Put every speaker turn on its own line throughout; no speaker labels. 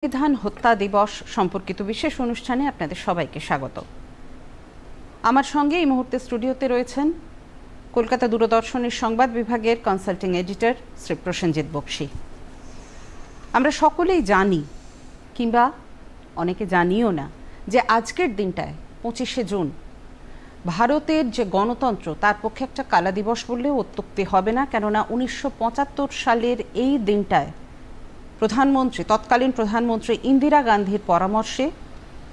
সংবিধান হত্যা দিবস সম্পর্কিত বিশেষ অনুষ্ঠানে আপনাদের সবাইকে স্বাগত। আমার সঙ্গে এই মুহূর্তে স্টুডিওতে রয়েছেন কলকাতা দূরদর্শনের সংবাদ বিভাগের কনসাল্টিং এডিটর শ্রী প্রসেনজিৎ বক্সী। আমরা সকলেই জানি, কিংবা অনেকে জানিও না, যে আজকের দিনটায় 25শে জুন ভারতের যে গণতন্ত্র তার পক্ষে একটা কালা দিবস বললেও অত্যুক্তি হবে না। কেননা 1975 সালের এই দিনটায় তৎকালীন প্রধানমন্ত্রী ইন্দিরা গান্ধীর পরামর্শে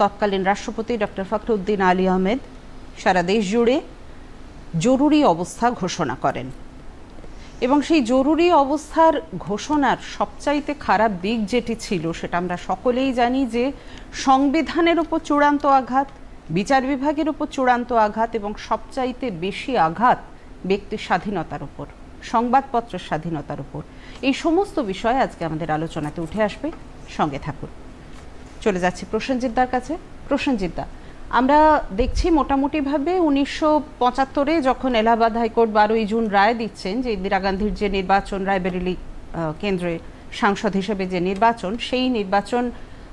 তৎকালীন রাষ্ট্রপতি ডক্টর ফখরুদ্দিন আলী আহমেদ সারা দেশ জুড়ে জরুরি অবস্থা ঘোষণা করেন। এবং সেই জরুরি অবস্থার ঘোষণার সবচাইতে খারাপ দিক যেটি ছিল সেটা আমরা সকলেই জানি, যে সংবিধানের উপর চূড়ান্ত আঘাত, বিচার বিভাগের উপর চূড়ান্ত আঘাত এবং সবচাইতে বেশি আঘাত ব্যক্তির স্বাধীনতার উপর, সংবাদপত্রের স্বাধীনতার উপর। এই সমস্ত বিষয় আজকে আমাদের আলোচনাতে উঠে আসবে। সঙ্গে থাকুন। চলে যাচ্ছি প্রসেনজিৎদার কাছে। প্রসেনজিৎদা, আমরা দেখছি মোটামুটিভাবে 1975-এ যখন এলাহাবাদ হাইকোর্ট 12ই জুন রায় দিচ্ছেন যে ইন্দিরা গান্ধীর যে নির্বাচন, রায়বেরেলি কেন্দ্রে সাংসদ হিসেবে যে নির্বাচন, সেই নির্বাচন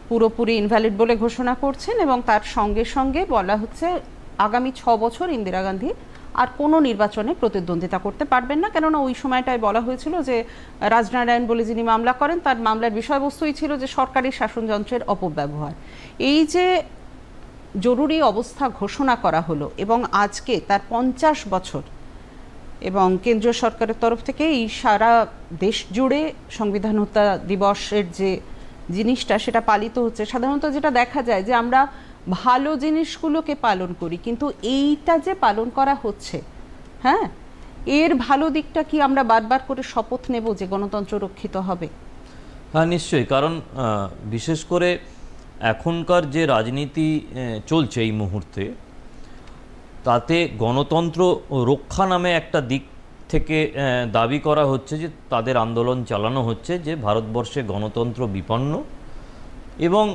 পুরোপুরি ইনভ্যালিড বলে ঘোষণা করছেন এবং তার সঙ্গে সঙ্গে বলা হচ্ছে আগামী 6 বছর ইন্দিরা গান্ধী আর কোনো নির্বাচনে প্রতিদ্বন্দ্বিতা করতে পারবেন না। কেননা ওই সময়টায় বলা হয়েছিল যে রাজনারায়ণ বলে যিনি মামলা করেন, তার মামলার বিষয়বস্তুই ছিল যে সরকারি শাসনযন্ত্রের অপব্যবহার। এই যে জরুরি অবস্থা ঘোষণা করা হলো এবং আজকে তার 50 বছর, এবং কেন্দ্রীয় সরকারের তরফ থেকে এই সারা দেশ জুড়ে সংবিধান হত্যা দিবসের যে জিনিসটা সেটা পালিত হচ্ছে। সাধারণত যেটা দেখা যায় যে আমরা ভালো জিনিসগুলোকে পালন করি, কিন্তু এইটা যে পালন করা হচ্ছে, হ্যাঁ, এর ভালো দিকটা কি আমরা বারবার করে শপথ নেব যে গণতন্ত্র রক্ষিত হবে?
হ্যাঁ, নিশ্চয়ই। কারণ বিশেষ করে এখনকার যে রাজনীতি চলছে এই মুহূর্তে, তাতে গণতন্ত্র রক্ষা নামে একটা দিক থেকে দাবি করা হচ্ছে যে তাদের আন্দোলন চালানো হচ্ছে যে ভারতবর্ষে গণতন্ত্র বিপন্ন। এবং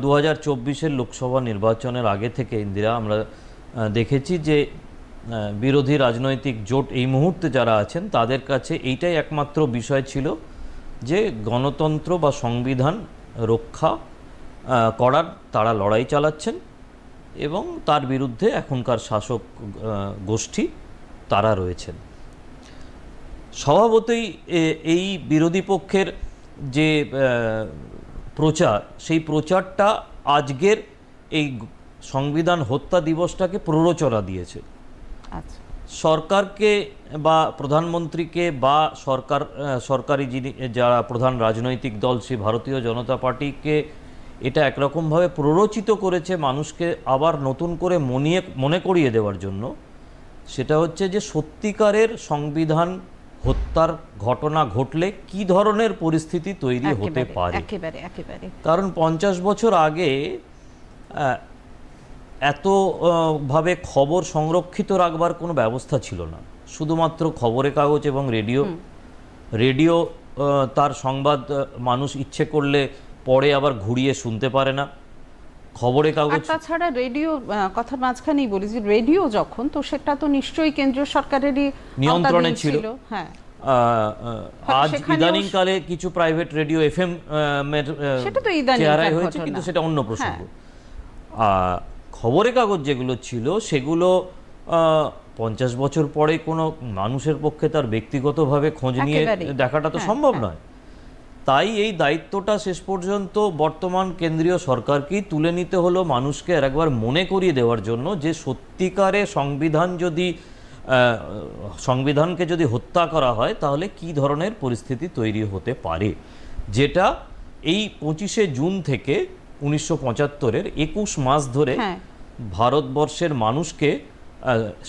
2024-এর লোকসভা নির্বাচনের আগে থেকে ইন্দিরা আমরা দেখেছি যে বিরোধী রাজনৈতিক জোট এই মুহূর্তে যারা আছেন তাদের কাছে এইটাই একমাত্র বিষয় ছিল যে গণতন্ত্র বা সংবিধান রক্ষা করার তারা লড়াই চালাচ্ছেন এবং তার বিরুদ্ধে এখনকার শাসক গোষ্ঠী তারা রয়েছেন। স্বভাবতই এই বিরোধী পক্ষের যে প্রচার, সেই প্রচারটা আজকের এই সংবিধান হত্যা দিবসটাকে প্ররোচনা দিয়েছে।
আচ্ছা,
সরকারকে বা প্রধানমন্ত্রীকে বা সরকারি যিনি যারা প্রধান রাজনৈতিক দল সেই ভারতীয় জনতা পার্টিকে এটা একরকমভাবে প্ররোচিত করেছে মানুষকে আবার নতুন করে মনে করিয়ে দেওয়ার জন্য। সেটা হচ্ছে যে সত্যিকারের সংবিধান হত্যার ঘটনা ঘটলে কি ধরনের পরিস্থিতি তৈরি হতে পারে। কারণ 50 বছর আগে এতভাবে খবর সংরক্ষিত রাখবার কোনো ব্যবস্থা ছিল না। শুধুমাত্র খবরের কাগজ এবং রেডিও তার সংবাদ মানুষ ইচ্ছে করলে পরে আবার ঘুরিয়ে শুনতে পারে না। খবরের কাগজ
তাছাড়া রেডিও কথার মাঝখানেই বলি যে রেডিও যখন, তো সেটা তো নিশ্চয়ই কেন্দ্রীয় সরকারেরই
নিয়ন্ত্রণে ছিল।
হ্যাঁ,
আজ ইদানিং কালে কিছু প্রাইভেট রেডিও FM এর চেহারায় হয়েছে, কিন্তু সেটা অন্য প্রসঙ্গ। খবরের কাগজ যেগুলো ছিল সেগুলো 50 বছর পরে কোনো মানুষের পক্ষে তার ব্যক্তিগতভাবে খোঁজ নিয়ে দেখাটা তো সম্ভব নয়। তাই এই দায়িত্বটা শেষ পর্যন্ত বর্তমান কেন্দ্রীয় সরকারকেই তুলে নিতে হলো, মানুষকে একবার মনে করিয়ে দেওয়ার জন্য যে সত্যিকারে সংবিধানকে যদি হত্যা করা হয় তাহলে কি ধরনের পরিস্থিতি তৈরি হতে পারে, যেটা এই 25শে জুন থেকে 1975-এর 21 মাস ধরে ভারতবর্ষের মানুষকে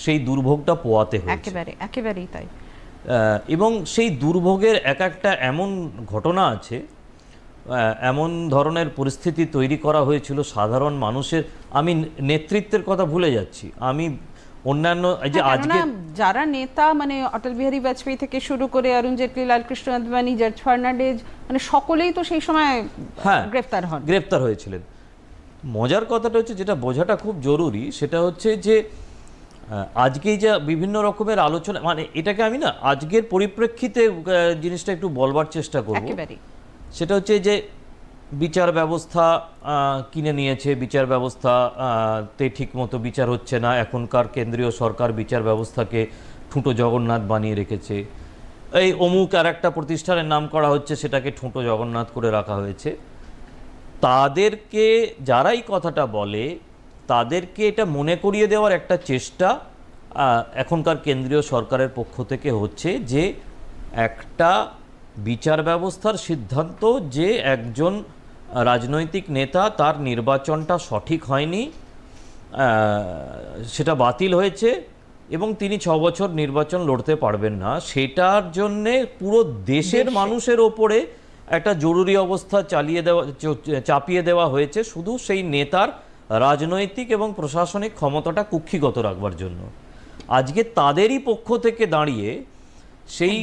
সেই দুর্ভোগটা পোয়াতে হয়েছে।
একেবারেই তাই।
এবং সেই দুর্ভোগের একটা এমন ঘটনা আছে, এমন ধরনের পরিস্থিতি তৈরি করা হয়েছিল সাধারণ মানুষের। আমি নেতৃত্বের কথা ভুলে যাচ্ছি, আমি অন্যান্য যে আজকে
যারা নেতা, মানে অটল বিহারী বাজপেয়ী থেকে শুরু করে অরুণ জেটলি, লালকৃষ্ণ আদবানি, জর্জ ফার্নান্ডেজ, মানে সকলেই তো সেই সময় গ্রেফতার
হয়েছিলেন। মজার কথাটা হচ্ছে, যেটা বোঝাটা খুব জরুরি, সেটা হচ্ছে যে আজকেই যা বিভিন্ন রকমের আলোচনা, মানে এটাকে আমি না আজকের পরিপ্রেক্ষিতে জিনিসটা একটু বলবার চেষ্টা করব। সেটা হচ্ছে যে বিচার ব্যবস্থা কিনে নিয়েছে, বিচার ব্যবস্থা তে ঠিকমতো বিচার হচ্ছে না, এখনকার কেন্দ্রীয় সরকার বিচার ব্যবস্থাকে ঠুঁটো জগন্নাথ বানিয়ে রেখেছে, এই অমুক আর একটা প্রতিষ্ঠানের নাম করা হচ্ছে, সেটাকে ঠুঁটো জগন্নাথ করে রাখা হয়েছে। তাদেরকে, যারা এই কথাটা বলে, তাদেরকে এটা মনে করিয়ে দেওয়ার একটা চেষ্টা এখনকার কেন্দ্রীয় সরকারের পক্ষ থেকে হচ্ছে যে একটা বিচার ব্যবস্থার সিদ্ধান্ত যে একজন রাজনৈতিক নেতা, তার নির্বাচনটা সঠিক হয়নি, সেটা বাতিল হয়েছে এবং তিনি 6 বছর নির্বাচন লড়তে পারবেন না, সেটার জন্যে পুরো দেশের মানুষের ওপরে একটা জরুরি অবস্থা চাপিয়ে দেওয়া হয়েছে শুধু সেই নেতার রাজনৈতিক এবং প্রশাসনিক ক্ষমতাটা কুক্ষিগত রাখবার জন্য। আজকে তাদেরই পক্ষ থেকে দাঁড়িয়ে সেই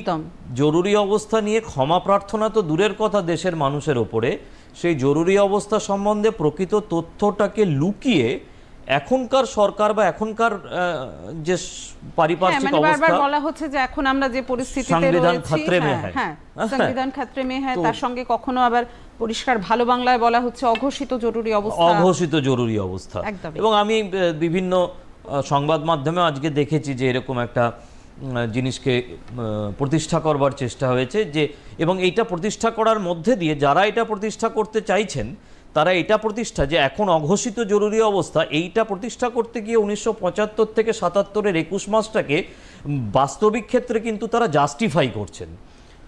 জরুরি অবস্থা নিয়ে ক্ষমা প্রার্থনা তো দূরের কথা দেশের মানুষের ওপরে, সেই জরুরি অবস্থা সম্বন্ধে প্রকৃত তথ্যটাকে লুকিয়ে এখনকার সরকার বা এখনকার যে পারিপার্শ্বিক অবস্থা
বলা হচ্ছে যে এখন আমরা যে পরিস্থিতিতে রয়েছি, সংবিধান খাতরে মে হ্যায়, তার সঙ্গে কখনো আবার পরিষ্কার ভালো বাংলায় বলা হচ্ছে অঘোষিত জরুরি অবস্থা,
অঘোষিত জরুরি অবস্থা। এবং আমি বিভিন্ন সংবাদ মাধ্যমে আজকে দেখেছি যে এরকম একটা জিনিসকে প্রতিষ্ঠা করবার চেষ্টা হয়েছে, যে এবং এইটা প্রতিষ্ঠা করার মধ্যে দিয়ে যারা এটা প্রতিষ্ঠা করতে চাইছেন তারা এটা প্রতিষ্ঠা, যে এখন অঘোষিত জরুরি অবস্থা, এইটা প্রতিষ্ঠা করতে গিয়ে 1975 থেকে 77-এর 21 মাসটাকে বাস্তবিক ক্ষেত্রে কিন্তু তারা জাস্টিফাই করছেন।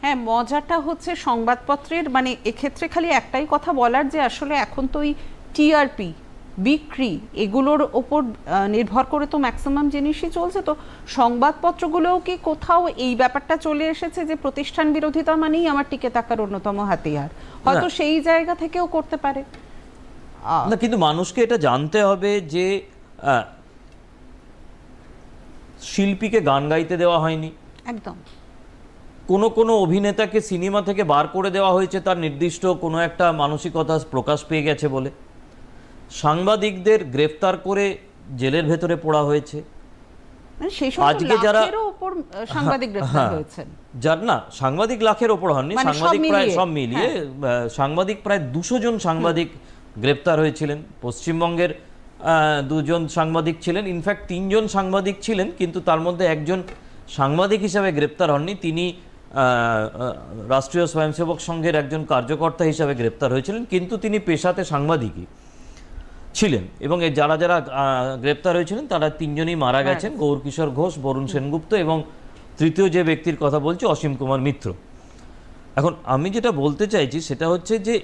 হ্যাঁ, মজাটা হচ্ছে সংবাদপত্রের, মানে এক্ষেত্রে খালি একটাই কথা বলার যে আসলে এখন তো ওই টিআরপি, বিক্রি, এগুলোর ওপর নির্ভর করে তো ম্যাক্সিমাম জিনিসই চলছে। তো সংবাদপত্রগুলোও কি কোথাও এই ব্যাপারটা চলে এসেছে যে প্রতিষ্ঠান বিরোধিতা মানেই আমার টিকে থাকার অন্যতম হাতিয়ার, হয়তো সেই জায়গা থেকেও করতে পারে
না, কিন্তু মানুষকে এটা জানতে হবে যে শিল্পীকে গান গাইতে দেওয়া হয়নি,
একদম
কোনো অভিনেতাকে সিনেমা থেকে বার করে দেওয়া হয়েছে তার নির্দিষ্ট কোনো একটা মানসিকতা প্রকাশ পেয়ে গেছে বলে, সাংবাদিকদের গ্রেফতার করে জেলের ভেতরে পোড়া হয়েছে,
আজকে যারা সাংবাদিক গ্রেফতার হয়েছেন,
যার না সাংবাদিক লাখের ওপর হননি, সাংবাদিক প্রায় সব মিলিয়ে সাংবাদিক প্রায় 200 জন সাংবাদিক গ্রেফতার হয়েছিলেন। পশ্চিমবঙ্গের 2 জন সাংবাদিক ছিলেন, ইনফ্যাক্ট 3 জন সাংবাদিক ছিলেন, কিন্তু তার মধ্যে একজন সাংবাদিক হিসাবে গ্রেপ্তার হননি, তিনি রাষ্ট্রীয় স্বয়ংসেবক সংঘের একজন কার্যকর্তা হিসাবে গ্রেপ্তার হয়েছিলেন, কিন্তু তিনি পেশাতে সাংবাদিকই ছিলেন। এবং যারা যারা গ্রেপ্তার হয়েছিলেন তারা 3 জনই মারা গেছেন, গৌরকিশোর ঘোষ, বরুণ সেনগুপ্ত এবং তৃতীয় যে ব্যক্তির কথা বলছি অসীম কুমার মিত্র। এখন আমি যেটা বলতে চাইছি সেটা হচ্ছে যে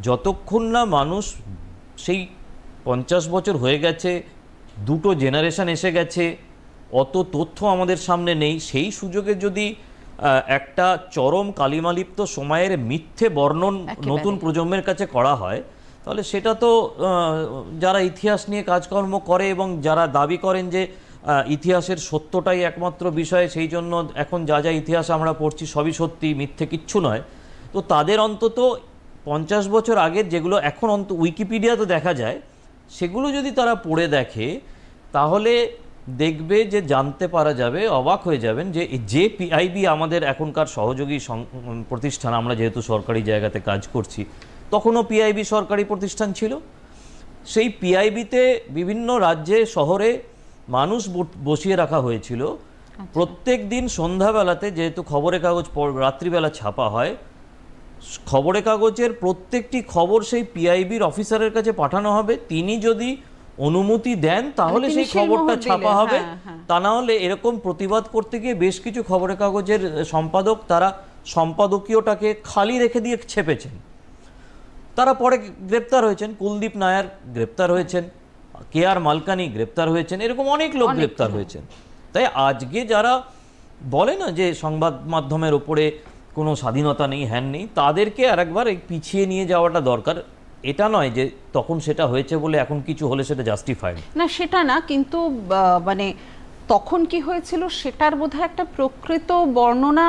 যতক্ষণ না মানুষ, সেই 50 বছর হয়ে গেছে, 2টো জেনারেশন এসে গেছে, অত তথ্য আমাদের সামনে নেই, সেই সুযোগে যদি একটা চরম কালিমালিপ্ত সময়ের মিথ্যে বর্ণন নতুন প্রজন্মের কাছে করা হয়, তাহলে সেটা তো যারা ইতিহাস নিয়ে কাজকর্ম করে এবং যারা দাবি করেন যে ইতিহাসের সত্যটাই একমাত্র বিষয়, সেই জন্য এখন যা যা ইতিহাস আমরা পড়ছি সবই সত্যি, মিথ্যে কিচ্ছু নয়, তো তাদের অন্তত 50 বছর আগের যেগুলো এখন উইকিপিডিয়াতে দেখা যায়, সেগুলো যদি তারা পড়ে দেখে তাহলে দেখবে যে জানতে পারা যাবে, অবাক হয়ে যাবেন যে পিআইবি আমাদের এখনকার সহযোগী প্রতিষ্ঠান, আমরা যেহেতু সরকারি জায়গাতে কাজ করছি, তখনও পিআইবি সরকারি প্রতিষ্ঠান ছিল, সেই পিআইবিতে বিভিন্ন রাজ্যে শহরে মানুষ বসিয়ে রাখা হয়েছিল, প্রত্যেক দিন সন্ধ্যাবেলাতে, যেহেতু খবরের কাগজ রাত্রিবেলা ছাপা হয়, খবরের কাগজের প্রত্যেকটি খবর সেই পিআইবির অফিসারের কাছে পাঠানো হবে, তিনি যদি অনুমতি দেন তাহলে সেই খবরটা ছাপা হবে, তা না হলে এরকম প্রতিবাদ করতে গিয়ে বেশ কিছু খবরের কাগজের সম্পাদক তারা সম্পাদকীয়টাকে খালি রেখে দিয়ে ছেপেছেন, তারা পরে গ্রেপ্তার হয়েছেন। কুলদীপ নায়ার গ্রেপ্তার হয়েছেন, KR মালকানি গ্রেপ্তার হয়েছেন, এরকম অনেক লোক গ্রেপ্তার হয়েছেন। তাই আজকে যারা বলে না যে সংবাদ মাধ্যমের ওপরে কোনো স্বাধীনতা নেই, হ্যান নেই, তাদেরকে আরেকবার পিছিয়ে নিয়ে যাওয়াটা দরকার। এটা নয় যে তখন সেটা হয়েছে বলে এখন কিছু হলে সেটা জাস্টিফাইড
না, সেটা না, কিন্তু মানে তখন কি হয়েছিল সেটার বোধহয় একটা প্রকৃত বর্ণনা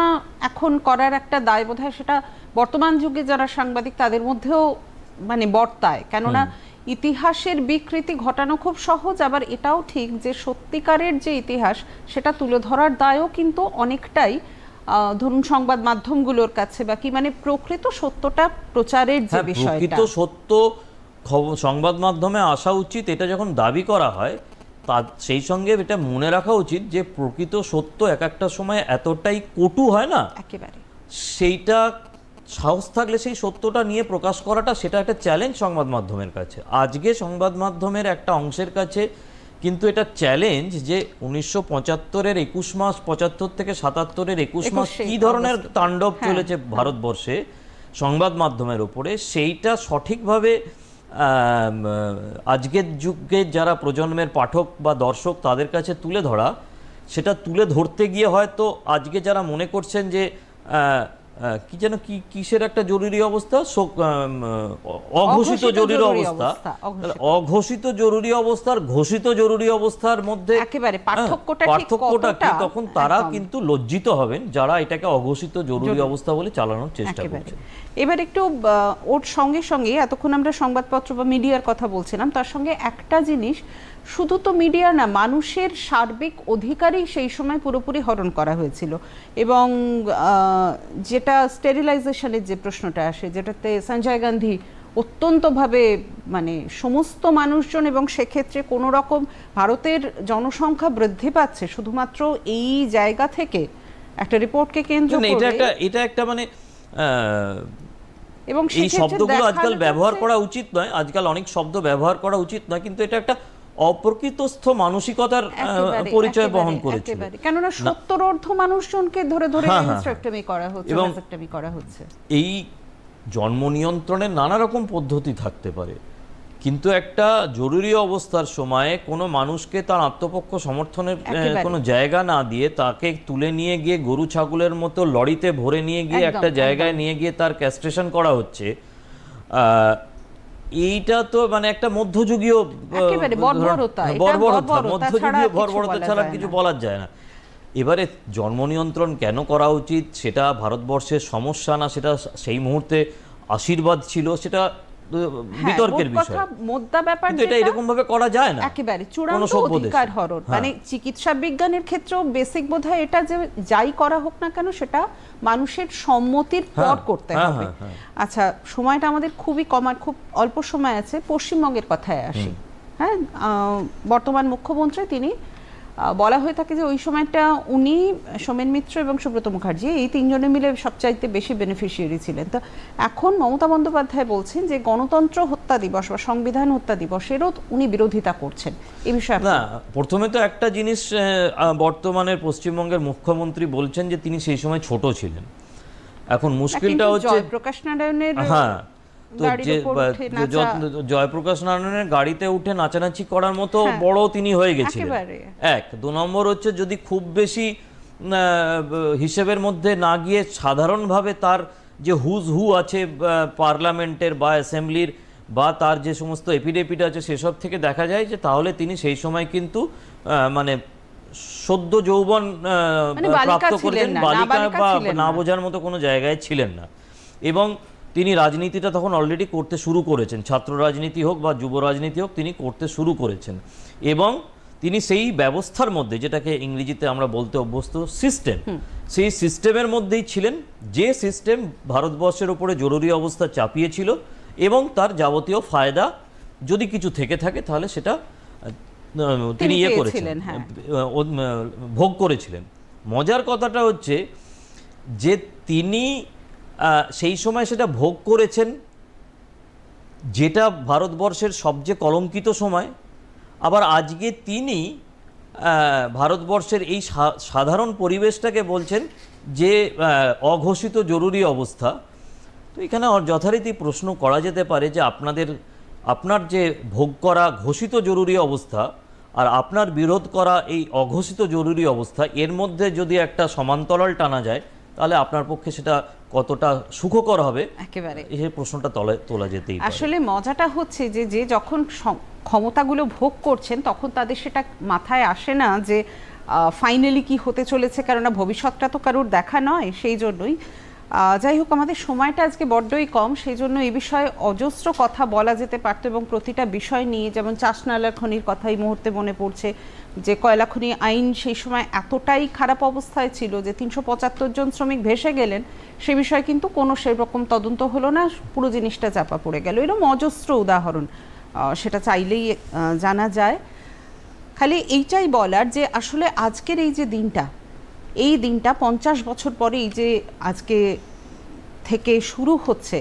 এখন করার একটা দায় বোধহয় সেটা বর্তমান যুগে যারা সাংবাদিক তাদের মধ্যেও মানে বর্তায়, কেননা ইতিহাসের বিকৃতি ঘটানো খুব সহজ, আবার এটাও ঠিক যে সত্যিকারের যে ইতিহাস সেটা তুলে ধরার দায়ও কিন্তু অনেকটাই ধরুন সংবাদ মাধ্যমগুলোর কাছে বা কি, মানে প্রকৃত সত্যটা প্রচারের যে বিষয়টা,
প্রকৃত সত্য সংবাদ মাধ্যমে আসা উচিত, এটা যখন দাবি করা হয় তার সেই সঙ্গে এটা মনে রাখা উচিত যে প্রকৃত সত্য এক একটা সময় এতটাই কটু হয় না,
একেবারে
সেইটা সাহস থাকলে সেই সত্যটা নিয়ে প্রকাশ করাটা সেটা একটা চ্যালেঞ্জ সংবাদ মাধ্যমের কাছে। আজকে সংবাদ মাধ্যমের একটা অংশের কাছে কিন্তু এটা চ্যালেঞ্জ যে 1975-এর 21 মাস, 75 থেকে 77-এর 21 মাস কি ধরনের তাণ্ডব চলেছে ভারতবর্ষে সংবাদ মাধ্যমের উপরে, সেইটা সঠিকভাবে আজকের যুগে যারা প্রজন্মের পাঠক বা দর্শক তাদের কাছে তুলে ধরা, সেটা তুলে ধরতে গিয়ে হয়তো আজকে যারা মনে করছেন যে কি যেন কিসের একটা জরুরি অবস্থা, অঘোষিত জরুরি অবস্থা, অঘোষিত জরুরি অবস্থার ঘোষিত জরুরি অবস্থার মধ্যে
একেবারে পার্থক্যটা
কি, তখন তারা কিন্তু লজ্জিত হবেন যারা এটাকে অঘোষিত জরুরি অবস্থা বলে চালানোর চেষ্টা করছে।
এবার একটু ওর সঙ্গে সঙ্গে এতক্ষণ আমরা সংবাদপত্র বা মিডিয়ার কথা বলছিলাম, তার সঙ্গে একটা জিনিস, শুধু তো মিডিয়া না, মানুষের সার্বিক অধিকারই সেই সময় পুরোপুরি হরণ করা হয়েছিল। এবং যেটা স্টেরিলাইজেশনের যে প্রশ্নটা আসে, যেটাতে সঞ্জয় গান্ধী অত্যন্তভাবে মানে সমস্ত মানুষজন, এবং সেক্ষেত্রে কোনো রকম ভারতের জনসংখ্যা বৃদ্ধি পাচ্ছে শুধুমাত্র এই জায়গা থেকে একটা রিপোর্টকে কেন্দ্র করে,
এটা একটা মানে এবং এই শব্দগুলো আজকাল ব্যবহার করা উচিত নয়, আজকাল অনেক শব্দ ব্যবহার করা উচিত নয়, কিন্তু এটা একটা অপ্রকৃতস্থ মানসিকতার পরিচয় বহন করেছে।
কেননা 70 মানুষজনকে ধরে ধরে হিস্টেরেক্টমি করা হচ্ছে।
এই জন্ম নিয়ন্ত্রণের নানা রকম পদ্ধতি থাকতে পারে, কিন্তু একটা জরুরি অবস্থার সময়ে কোনো মানুষকে তার আত্মপক্ষ সমর্থনের কোনো জায়গা না দিয়ে তাকে তুলে নিয়ে গিয়ে গরু ছাগলের মতো লরিতে ভরে নিয়ে গিয়ে একটা জায়গায় নিয়ে গিয়ে তার ক্যাস্ট্রেশন করা হচ্ছে। এইটা তো মানে একটা মধ্যযুগীয় বর্বরতা ছাড়া কিছু বলার যায় না। এবারে জন্ম নিয়ন্ত্রণ কেন করা উচিত সেটা ভারতবর্ষের সমস্যা না, সেটা সেই মুহূর্তে আশীর্বাদ ছিল, সেটা বিতর্কের বিষয়। কিন্তু এটা এরকম ভাবে করা যায় না,
একেবারে চূড়ান্ত অধিকার হরণ। মানে চিকিৎসা বিজ্ঞানের ক্ষেত্রেও বেসিক বোধহয় এটা যে যাই করা হোক না কেন সেটা মানুষের সম্মতির পর করতে হবে। আচ্ছা, সময়টা আমাদের খুবই কম, আর খুব অল্প সময় আছে। পশ্চিমবঙ্গের কথায় আসি। হ্যাঁ, বর্তমান মুখ্যমন্ত্রী, তিনি বলা হয়ে থাকে যে ওই সময়টা উনি, সোমেন মিত্র এবং সুব্রত মুখার্জি, এই তিনজনে মিলে সবচাইতে বেশি বেনিফিশিয়ারি ছিলেন। তো এখন মমতা বন্দ্যোপাধ্যায় বলছেন যে গণতন্ত্র হত্যা দিবস বা সংবিধান হত্যা দিবসেরও উনি বিরোধিতা করছেন। এই বিষয়ে
না, প্রথমে তো একটা জিনিস, বর্তমানের পশ্চিমবঙ্গের মুখ্যমন্ত্রী বলছেন যে তিনি সেই সময় ছোট ছিলেন। এখন মুশকিলটা হচ্ছে
জয়প্রকাশ নারায়ণের,
তো যে জয়প্রকাশ নারায়ণের গাড়িতে উঠে নাচানাচি করার মতো বড় তিনি হয়ে গেছিলেন। এক, 2 নম্বর হচ্ছে যদি খুব বেশি হিসেবের মধ্যে না গিয়ে সাধারণভাবে তার যে হুজ হু আছে পার্লামেন্টের বা অ্যাসেম্বলির বা তার যে সমস্ত এপিডেপিড আছে সেসব থেকে দেখা যায় যে তাহলে তিনি সেই সময় কিন্তু মানে সদ্য যৌবন প্রাপ্ত করেছেন, বালিকা বা না বোঝার মতো কোনো জায়গায় ছিলেন না। এবং তিনি রাজনীতিটা তখন অলরেডি করতে শুরু করেছেন, ছাত্র রাজনীতি হোক বা যুব রাজনীতি হোক তিনি করতে শুরু করেছেন। এবং তিনি সেই ব্যবস্থার মধ্যে, যেটাকে ইংরেজিতে আমরা বলতে অভ্যস্ত সিস্টেম, সেই সিস্টেমের মধ্যেই ছিলেন, যে সিস্টেম ভারতবর্ষের উপরে জরুরি অবস্থা চাপিয়েছিল এবং তার যাবতীয় ফায়দা যদি কিছু থেকে থাকে তাহলে সেটা তিনি করেছিলেন, ভোগ করেছিলেন। মজার কথাটা হচ্ছে যে তিনি সেই সময় সেটা ভোগ করেছেন, যেটা ভারতবর্ষের সবচেয়ে কলঙ্কিত সময়। আবার আজকে তিনি ভারতবর্ষের এই সাধারণ পরিবেশটাকে বলছেন যে অঘোষিত জরুরি অবস্থা। তো এখানে যথারীতি প্রশ্ন করা যেতে পারে যে আপনার যে ভোগ করা ঘোষিত জরুরি অবস্থা আর আপনার বিরোধ করা এই অঘোষিত জরুরি অবস্থা, এর মধ্যে যদি একটা সমান্তরাল টানা যায় তাহলে আপনার পক্ষে সেটা কতটা সুখকর হবে, একেবারে এই প্রশ্নটা তোলা যেতেই পারে।
আসলে মজাটা হচ্ছে যে যখন ক্ষমতাগুলো ভোগ করছেন তখন তাদের সেটা মাথায় আসে না যে ফাইনালি কি হতে চলেছে, কেননা ভবিষ্যৎটা তো কারোর দেখা নয়। সেই জন্যই যাই হোক, আমাদের সময়টা আজকে বড্ডই কম, সেই জন্য এই বিষয়ে অজস্র কথা বলা যেতে পারত এবং প্রতিটা বিষয় নিয়ে, যেমন চাষনালার খনির কথা এই মুহূর্তে মনে পড়ছে যে কয়লা খনি আইন সেই সময় এতটাই খারাপ অবস্থায় ছিল যে 375 জন শ্রমিক ভেসে গেলেন, সে বিষয়ে কিন্তু কোনো সেরকম তদন্ত হলো না, পুরো জিনিসটা চাপা পড়ে গেল। এরকম অজস্র উদাহরণ সেটা চাইলেই জানা যায়। খালি এইটাই বলার যে আসলে আজকের এই যে দিনটা, এই দিনটা 50 বছর পরে এই যে আজকে থেকে শুরু হচ্ছে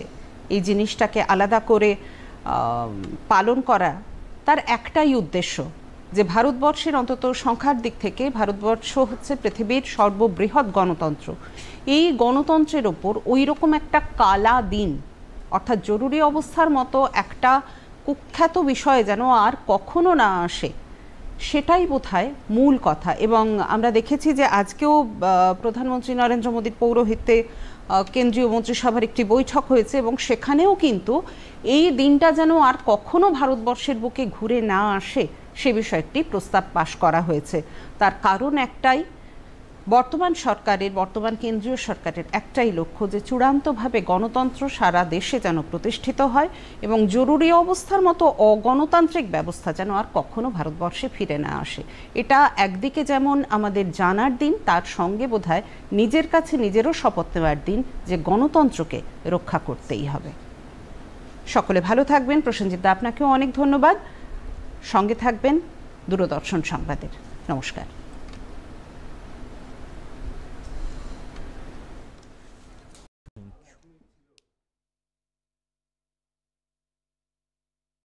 এই জিনিসটাকে আলাদা করে পালন করা, তার একটাই উদ্দেশ্য যে ভারতবর্ষের অন্তত সংখ্যার দিক থেকে ভারতবর্ষ হচ্ছে পৃথিবীর সর্ববৃহৎ গণতন্ত্র। এই গণতন্ত্রের ওপর ওই রকম একটা কালা দিন, অর্থাৎ জরুরি অবস্থার মতো একটা কুখ্যাত বিষয় যেন আর কখনো না আসে, সেটাই বোধহয় মূল কথা। এবং আমরা দেখেছি যে আজকেও প্রধানমন্ত্রী নরেন্দ্র মোদীর পৌরোহিত্যে কেন্দ্রীয় মন্ত্রিসভার একটি বৈঠক হয়েছে এবং সেখানেও কিন্তু এই দিনটা যেন আর কখনো ভারতবর্ষের বুকে ঘুরে না আসে সে বিষয়ে একটি প্রস্তাব পাশ করা হয়েছে। তার কারণ একটাই, বর্তমান কেন্দ্রীয় সরকারের একটাই লক্ষ্য যে চূড়ান্তভাবে গণতন্ত্র সারা দেশে যেন প্রতিষ্ঠিত হয় এবং জরুরি অবস্থার মতো অগণতান্ত্রিক ব্যবস্থা যেন আর কখনো ভারতবর্ষে ফিরে না আসে। এটা একদিকে যেমন আমাদের জানার দিন, তার সঙ্গে বোধহয় নিজের কাছে নিজেরও শপথ নেওয়ার দিন যে গণতন্ত্রকে রক্ষা করতেই হবে। সকলে ভালো থাকবেন। প্রসেনজিৎ দা, আপনাকেও অনেক ধন্যবাদ। সঙ্গে থাকবেন দূরদর্শন সংবাদের। নমস্কার।